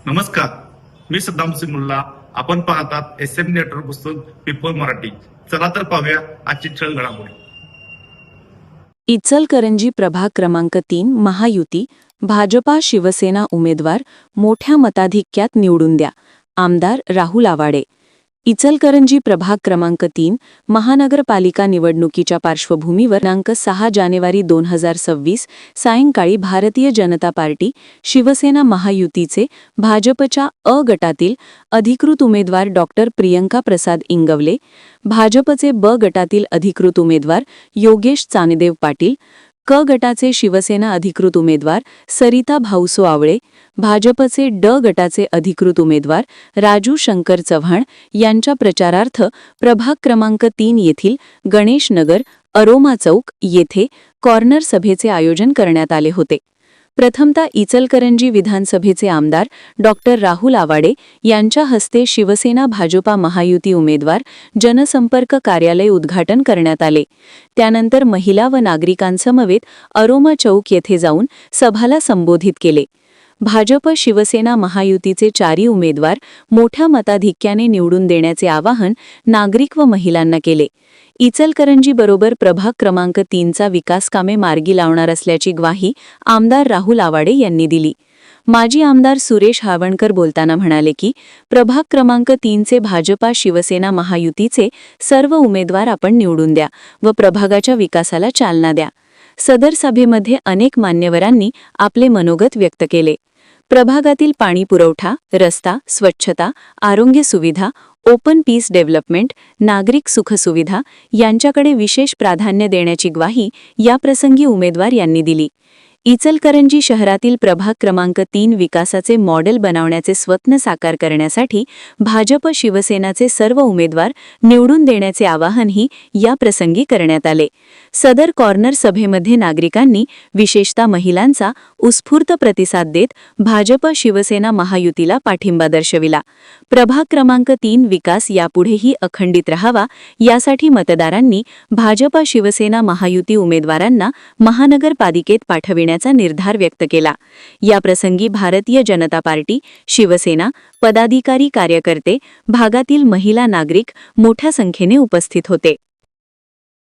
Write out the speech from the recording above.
नमस्कार, मी सद्दाम सिंगुल्ला. आपण पाहतात SM नेटवर्क पुस्तक पीपल मराठी. चला तर पाहूया आजची ठळक घडामोडी. इचलकरंजी प्रभाग क्रमांक 3 महायुती, भाजपा शिवसेना उमेदवार मोठ्या मताधिक्यात निवडून द्या. आमदार राहुल आवाडे. इचलकरंजी प्रभाग क्रमांक 3 महानगरपालिका निवडणुकीच्या पार्श्वभूमीवर दिनांक 6 जानेवारी 2026 सायंकाळी भारतीय जनता पार्टी शिवसेना महायुतीचे भाजपच्या अ गटातील अधिकृत उमेदवार डॉक्टर प्रियंका प्रसाद इंगवले, भाजपचे ब गटातील अधिकृत उमेदवार योगेश चांदेव पाटील, क गटाचे शिवसेना अधिकृत उमेदवार सरिता भाऊसो आवळे, भाजपचे ड गटाचे अधिकृत उमेदवार राजू शंकर चव्हाण यांच्या प्रचारार्थ प्रभाग क्रमांक 3 येथील गणेश नगर अरोमा चौक येथे कॉर्नर सभेचे आयोजन करण्यात आले होते. प्रथमतः इचलकरंजी विधानसभेचे आमदार डॉक्टर राहुल आवाडे यांच्या हस्ते शिवसेना भाजपा महायुती उमेदवार जनसंपर्क कार्यालय उद्घाटन करण्यात आले. त्यानंतर महिला व नागरिकांसमवेत अरोमा चौक येथे जाऊन सभाला संबोधित केले. भाजप शिवसेना महायुतीचे चारही उमेदवार मोठ्या मताधिक्याने निवडून देण्याचे आवाहन नागरिक व महिलांना केले. इचलकरंजीबरोबर प्रभाग क्रमांक 3चा विकासकामे मार्गी लावणार असल्याची ग्वाही आमदार राहुल आवाडे यांनी दिली. माजी आमदार सुरेश हावणकर बोलताना म्हणाले की प्रभाग क्रमांक 3चे भाजपा शिवसेना महायुतीचे सर्व उमेदवार आपण निवडून द्या व प्रभागाच्या विकासाला चालना द्या. सदर सभेमध्ये अनेक मान्यवरांनी आपले मनोगत व्यक्त केले. प्रभागातील पाणी पुरवठा, रस्ता, स्वच्छता, आरोग्य सुविधा, ओपन पीस डेव्हलपमेंट, नागरिक सुखसुविधा यांच्याकडे विशेष प्राधान्य देण्याची ग्वाही याप्रसंगी उमेदवार यांनी दिली. इचलकरंजी शहरातील प्रभाग क्रमांक 3 विकासाचे मॉडेल बनवण्याचे स्वप्न साकार करण्यासाठी भाजप शिवसेनाचे सर्व उमेदवार निवडून देण्याचे आवाहनही याप्रसंगी करण्यात आले. सदर कॉर्नर सभेमध्ये नागरिकांनी विशेषतः महिलांचा उत्स्फूर्त प्रतिसाद देत भाजप शिवसेना महायुतीला पाठिंबा दर्शविला. प्रभाग क्रमांक 3 विकास यापुढेही अखंडित राहावा यासाठी मतदारांनी भाजप शिवसेना महायुती उमेदवारांना महानगरपालिकेत पाठविण्याचा निर्धार व्यक्त केला. याप्रसंगी भारतीय जनता पार्टी, शिवसेना, पदाधिकारी, कार्यकर्ते, भागातील महिला, नागरिक मोठ्या संख्येने उपस्थित होते.